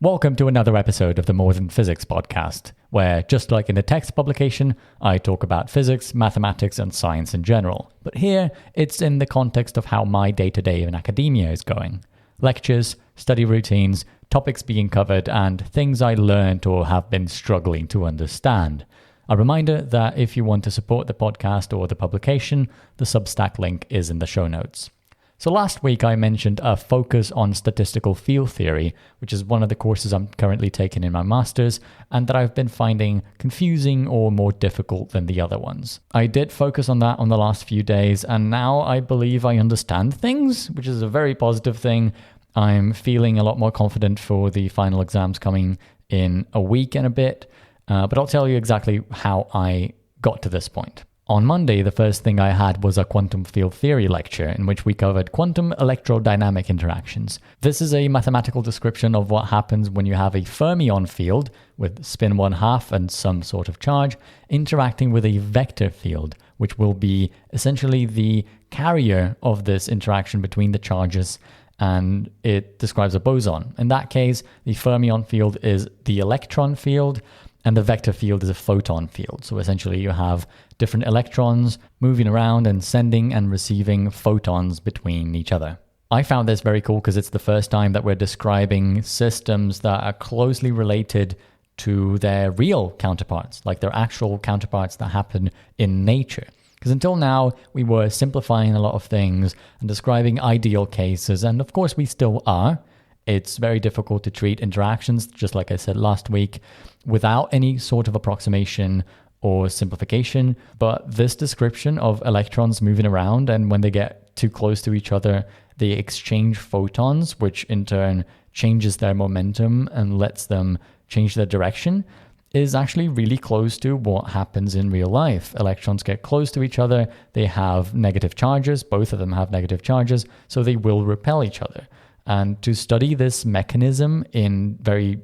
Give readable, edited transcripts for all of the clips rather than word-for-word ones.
Welcome to another episode of the More Than Physics podcast, where, just like in a text publication, I talk about physics, mathematics, and science in general. But here, it's in the context of how my day-to-day in academia is going. Lectures, study routines, topics being covered, and things I learned or have been struggling to understand. A reminder that if you want to support the podcast or the publication, the Substack link is in the show notes. So last week I mentioned a focus on statistical field theory, which is one of the courses I'm currently taking in my master's, and that I've been finding confusing or more difficult than the other ones. I did focus on that on the last few days, and now I believe I understand things, which is a very positive thing. I'm feeling a lot more confident for the final exams coming in a week and a bit, but I'll tell you exactly how I got to this point. On Monday, the first thing I had was a quantum field theory lecture in which we covered quantum electrodynamic interactions. This is a mathematical description of what happens when you have a fermion field with spin 1/2 and some sort of charge interacting with a vector field, which will be essentially the carrier of this interaction between the charges, and it describes a boson. In that case, the fermion field is the electron field, and the vector field is a photon field. So essentially you have different electrons moving around and sending and receiving photons between each other. I found this very cool because it's the first time that we're describing systems that are closely related to their real counterparts, like their actual counterparts that happen in nature. Because until now, we were simplifying a lot of things and describing ideal cases, and of course we still are. It's very difficult to treat interactions, just like I said last week, without any sort of approximation or simplification. But this description of electrons moving around, and when they get too close to each other, they exchange photons, which in turn changes their momentum and lets them change their direction, is actually really close to what happens in real life. Electrons get close to each other, they have negative charges, both of them have negative charges, so they will repel each other. And to study this mechanism in very,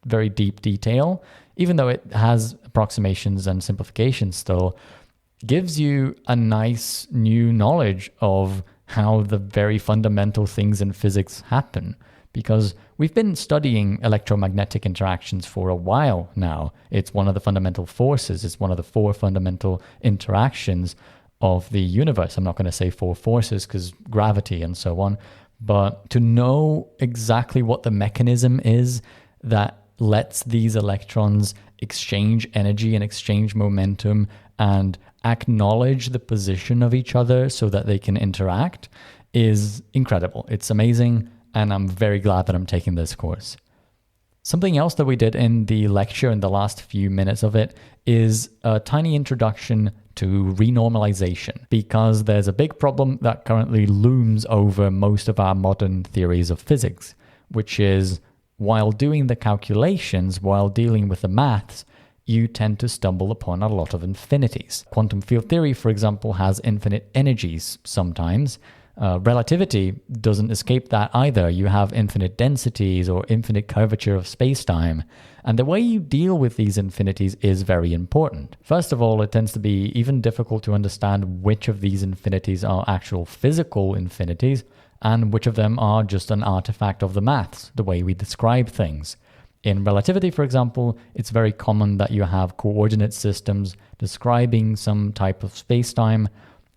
very deep detail, even though it has approximations and simplifications still, gives you a nice new knowledge of how the very fundamental things in physics happen. Because we've been studying electromagnetic interactions for a while now. It's one of the fundamental forces. It's one of the four fundamental interactions of the universe. I'm not going to say four forces because gravity and so on. But to know exactly what the mechanism is that lets these electrons exchange energy and exchange momentum and acknowledge the position of each other so that they can interact is incredible. It's amazing, and I'm very glad that I'm taking this course. Something else that we did in the lecture in the last few minutes of it is a tiny introduction to renormalization, because there's a big problem that currently looms over most of our modern theories of physics, which is while doing the calculations, while dealing with the maths, you tend to stumble upon a lot of infinities. Quantum field theory, for example, has infinite energies sometimes. Relativity doesn't escape that either. You have infinite densities or infinite curvature of space-time. And the way you deal with these infinities is very important. First of all, it tends to be even difficult to understand which of these infinities are actual physical infinities and which of them are just an artifact of the maths, the way we describe things. In relativity, for example, it's very common that you have coordinate systems describing some type of space-time,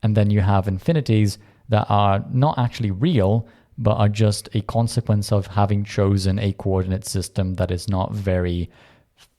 and then you have infinities that are not actually real, but are just a consequence of having chosen a coordinate system that is not very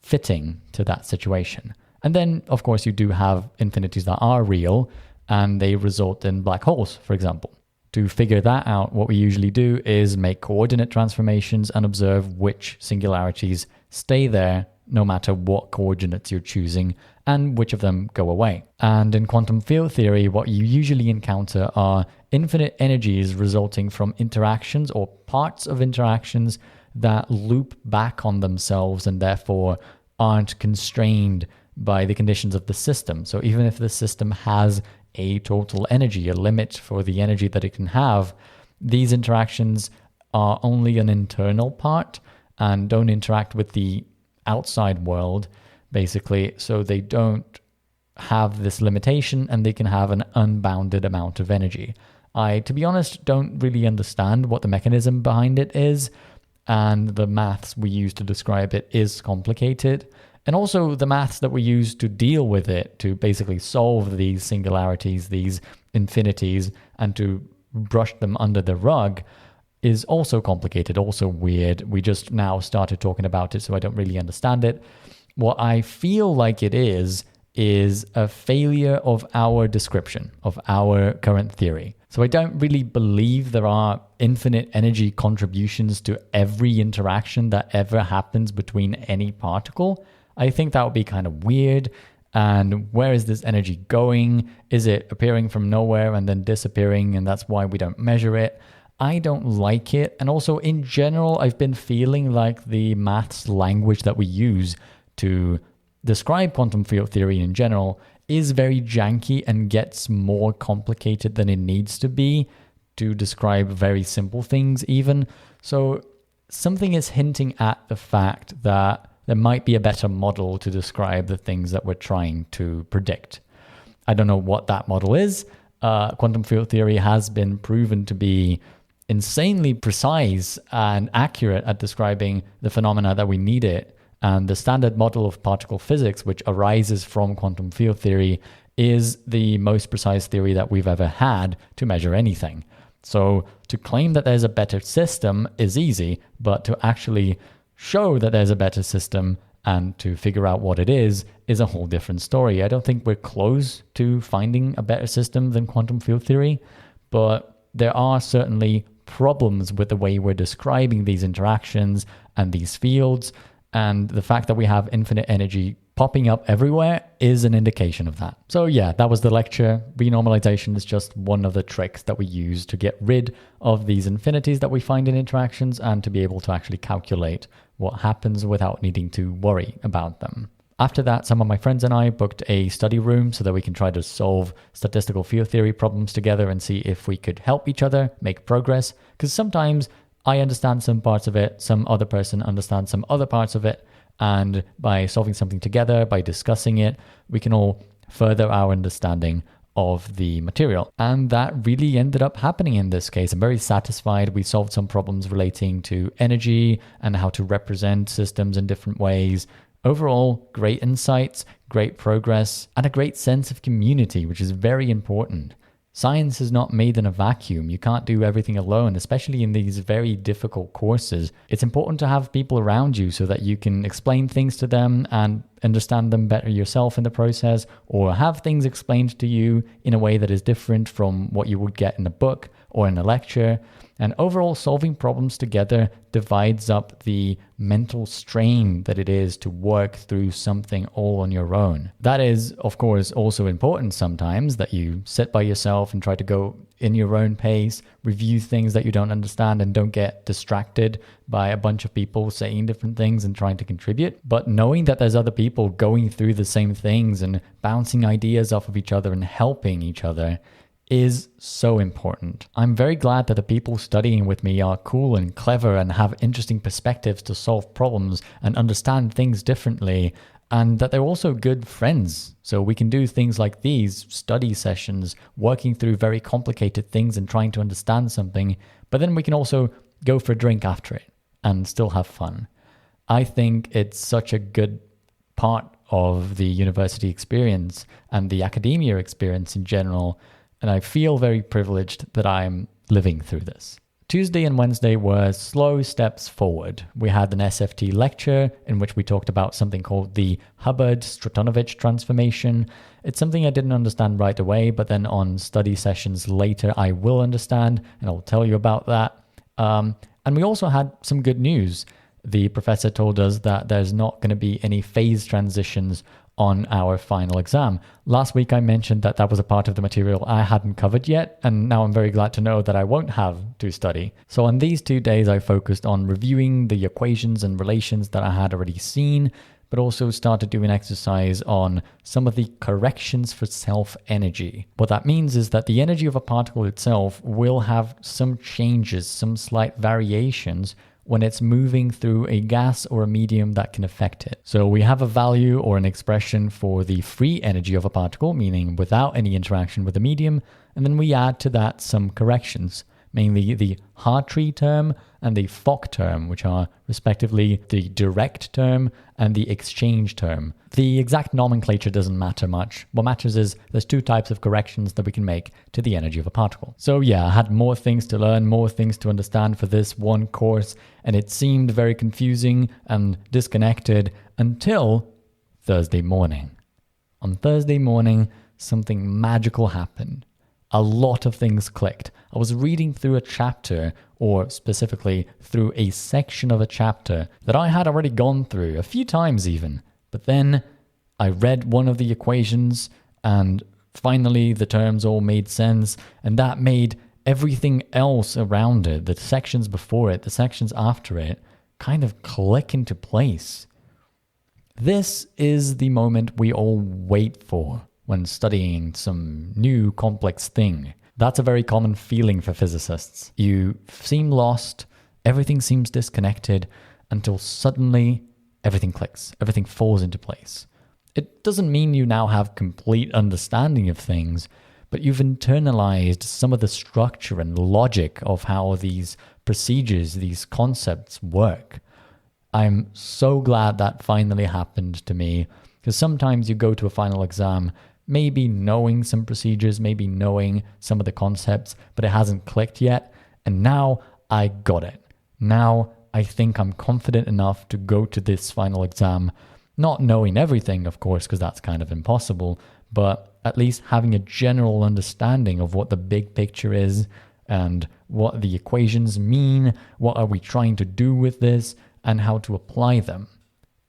fitting to that situation. And then, of course, you do have infinities that are real, and they result in black holes, for example. To figure that out, what we usually do is make coordinate transformations and observe which singularities stay there no matter what coordinates you're choosing, and which of them go away. And in quantum field theory, what you usually encounter are infinite energies resulting from interactions or parts of interactions that loop back on themselves and therefore aren't constrained by the conditions of the system. So even if the system has a total energy, a limit for the energy that it can have, these interactions are only an internal part and don't interact with the outside world, basically, so they don't have this limitation and they can have an unbounded amount of energy. I, to be honest, don't really understand what the mechanism behind it is, and the maths we use to describe it is complicated. And also the maths that we use to deal with it, to basically solve these singularities, these infinities, and to brush them under the rug, is also complicated, also weird. We just now started talking about it, so I don't really understand it. What I feel like it is a failure of our description, of our current theory. So I don't really believe there are infinite energy contributions to every interaction that ever happens between any particle. I think that would be kind of weird. And where is this energy going? Is it appearing from nowhere and then disappearing, and that's why we don't measure it? I don't like it. And also in general, I've been feeling like the maths language that we use to describe quantum field theory in general is very janky and gets more complicated than it needs to be to describe very simple things even. So something is hinting at the fact that there might be a better model to describe the things that we're trying to predict. I don't know what that model is. Quantum field theory has been proven to be insanely precise and accurate at describing the phenomena that we need it. And the standard model of particle physics, which arises from quantum field theory, is the most precise theory that we've ever had to measure anything. So to claim that there's a better system is easy, but to actually show that there's a better system and to figure out what it is a whole different story. I don't think we're close to finding a better system than quantum field theory, but there are certainly problems with the way we're describing these interactions and these fields. And the fact that we have infinite energy popping up everywhere is an indication of that. So yeah, that was the lecture. Renormalization is just one of the tricks that we use to get rid of these infinities that we find in interactions and to be able to actually calculate what happens without needing to worry about them. After that, some of my friends and I booked a study room so that we can try to solve statistical field theory problems together and see if we could help each other make progress. Because sometimes I understand some parts of it, some other person understands some other parts of it, and by solving something together, by discussing it, we can all further our understanding of the material. And that really ended up happening in this case. I'm very satisfied. We solved some problems relating to energy and how to represent systems in different ways. Overall, great insights, great progress, and a great sense of community, which is very important. Science is not made in a vacuum. You can't do everything alone, especially in these very difficult courses. It's important to have people around you so that you can explain things to them and understand them better yourself in the process, or have things explained to you in a way that is different from what you would get in a book or in a lecture. And overall, solving problems together divides up the mental strain that it is to work through something all on your own. That is, of course, also important sometimes, that you sit by yourself and try to go in your own pace, review things that you don't understand, and don't get distracted by a bunch of people saying different things and trying to contribute. But knowing that there's other people going through the same things and bouncing ideas off of each other and helping each other is so important. I'm very glad that the people studying with me are cool and clever and have interesting perspectives to solve problems and understand things differently, and that they're also good friends. So we can do things like these study sessions, working through very complicated things and trying to understand something, but then we can also go for a drink after it and still have fun. I think it's such a good part of the university experience and the academia experience in general. And I feel very privileged that I'm living through this. Tuesday and Wednesday were slow steps forward. We had an SFT lecture in which we talked about something called the Hubbard-Stratonovich transformation. It's something I didn't understand right away, but then on study sessions later I will understand, and I'll tell you about that. And we also had some good news. The professor told us that there's not going to be any phase transitions on our final exam. Last week I mentioned that that was a part of the material I hadn't covered yet, and now I'm very glad to know that I won't have to study. So on these 2 days I focused on reviewing the equations and relations that I had already seen, but also started doing exercise on some of the corrections for self-energy. What that means is that the energy of a particle itself will have some changes, some slight variations when it's moving through a gas or a medium that can affect it. So we have a value or an expression for the free energy of a particle, meaning without any interaction with the medium, and then we add to that some corrections, mainly the Hartree term and the Fock term, which are respectively the direct term and the exchange term. The exact nomenclature doesn't matter much. What matters is there's two types of corrections that we can make to the energy of a particle. So yeah, I had more things to learn, more things to understand for this one course, and it seemed very confusing and disconnected until Thursday morning. On Thursday morning, something magical happened. A lot of things clicked. I was reading through a chapter, or specifically through a section of a chapter that I had already gone through a few times even. But then I read one of the equations and finally the terms all made sense, and that made everything else around it, the sections before it, the sections after it, kind of click into place. This is the moment we all wait for when studying some new complex thing. That's a very common feeling for physicists. You seem lost, everything seems disconnected, until suddenly everything clicks, everything falls into place. It doesn't mean you now have complete understanding of things, but you've internalized some of the structure and logic of how these procedures, these concepts work. I'm so glad that finally happened to me, because sometimes you go to a final exam maybe knowing some procedures, maybe knowing some of the concepts, but it hasn't clicked yet. And now I got it. Now I think I'm confident enough to go to this final exam, not knowing everything, of course, because that's kind of impossible, but at least having a general understanding of what the big picture is and what the equations mean, what are we trying to do with this, and how to apply them.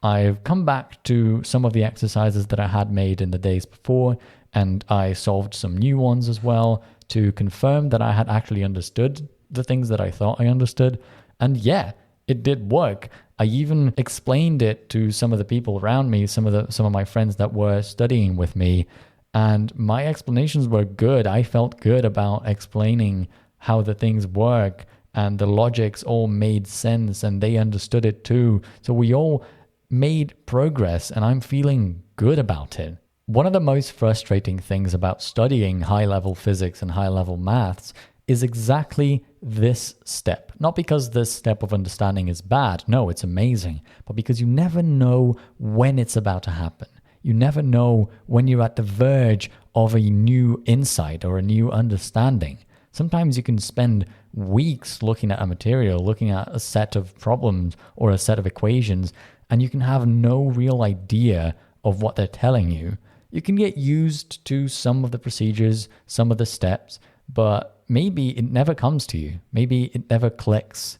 I've come back to some of the exercises that I had made in the days before, and I solved some new ones as well to confirm that I had actually understood the things that I thought I understood. And yeah, it did work. I even explained it to some of the people around me, some of my friends that were studying with me, and my explanations were good. I felt good about explaining how the things work, and the logics all made sense, and they understood it too. So we all made progress, and I'm feeling good about it. One of the most frustrating things about studying high-level physics and high-level maths is exactly this step. Not because this step of understanding is bad, no, it's amazing, but because you never know when it's about to happen. You never know when you're at the verge of a new insight or a new understanding. Sometimes you can spend weeks looking at a material, looking at a set of problems or a set of equations, and you can have no real idea of what they're telling you. You can get used to some of the procedures, some of the steps, but maybe it never comes to you. Maybe it never clicks.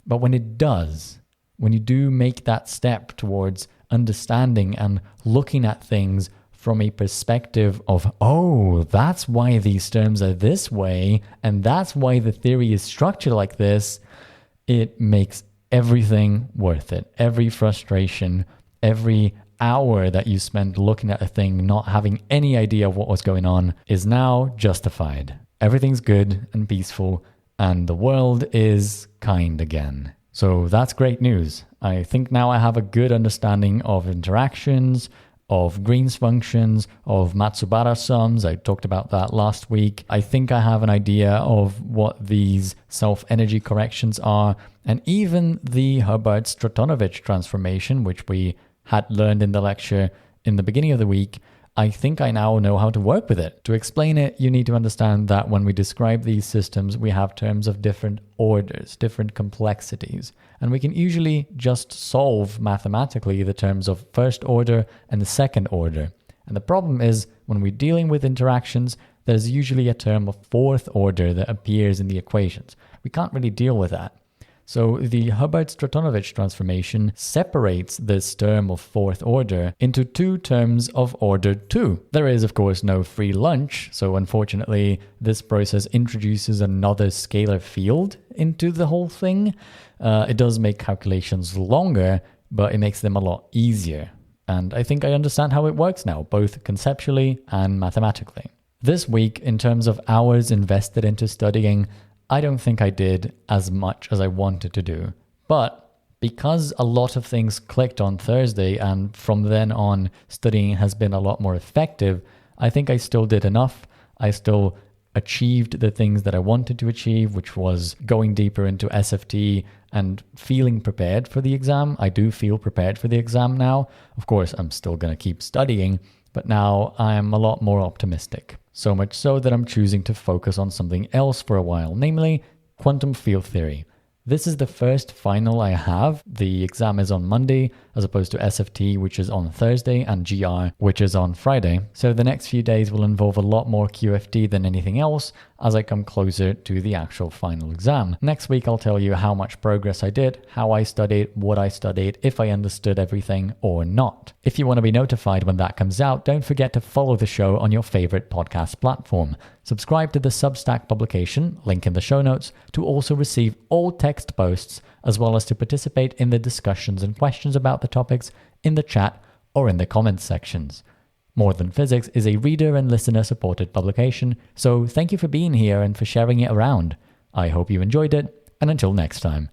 But when it does, when you do make that step towards understanding and looking at things from a perspective of, oh, that's why these terms are this way, and that's why the theory is structured like this, it makes everything worth it. Every frustration, every hour that you spent looking at a thing, not having any idea of what was going on, is now justified. Everything's good and peaceful, and the world is kind again. So that's great news. I think now I have a good understanding of interactions, of Green's functions, of Matsubara sums. I talked about that last week. I think I have an idea of what these self-energy corrections are, and even the Hubbard-Stratonovich transformation, which we had learned in the lecture in the beginning of the week. I think I now know how to work with it. To explain it, you need to understand that when we describe these systems, we have terms of different orders, different complexities, and we can usually just solve mathematically the terms of first order and the second order. And the problem is, when we're dealing with interactions, there's usually a term of fourth order that appears in the equations. We can't really deal with that. So the Hubbard-Stratonovich transformation separates this term of fourth order into two terms of order 2. There is, of course, no free lunch, so unfortunately this process introduces another scalar field into the whole thing. It does make calculations longer, but it makes them a lot easier. And I think I understand how it works now, both conceptually and mathematically. This week, in terms of hours invested into studying, I don't think I did as much as I wanted to do. But because a lot of things clicked on Thursday and from then on studying has been a lot more effective, I think I still did enough. I still achieved the things that I wanted to achieve, which was going deeper into SFT and feeling prepared for the exam. I do feel prepared for the exam now. Of course, I'm still going to keep studying, but now I'm a lot more optimistic. So much so that I'm choosing to focus on something else for a while, namely quantum field theory. This is the first final I have. The exam is on Monday, as opposed to SFT, which is on Thursday, and GR, which is on Friday. So the next few days will involve a lot more QFT than anything else as I come closer to the actual final exam. Next week, I'll tell you how much progress I did, how I studied, what I studied, if I understood everything or not. If you want to be notified when that comes out, don't forget to follow the show on your favorite podcast platform. Subscribe to the Substack publication, link in the show notes, to also receive all text posts, as well as to participate in the discussions and questions about the topics in the chat or in the comments sections. More Than Physics is a reader and listener supported publication, so thank you for being here and for sharing it around. I hope you enjoyed it, and until next time.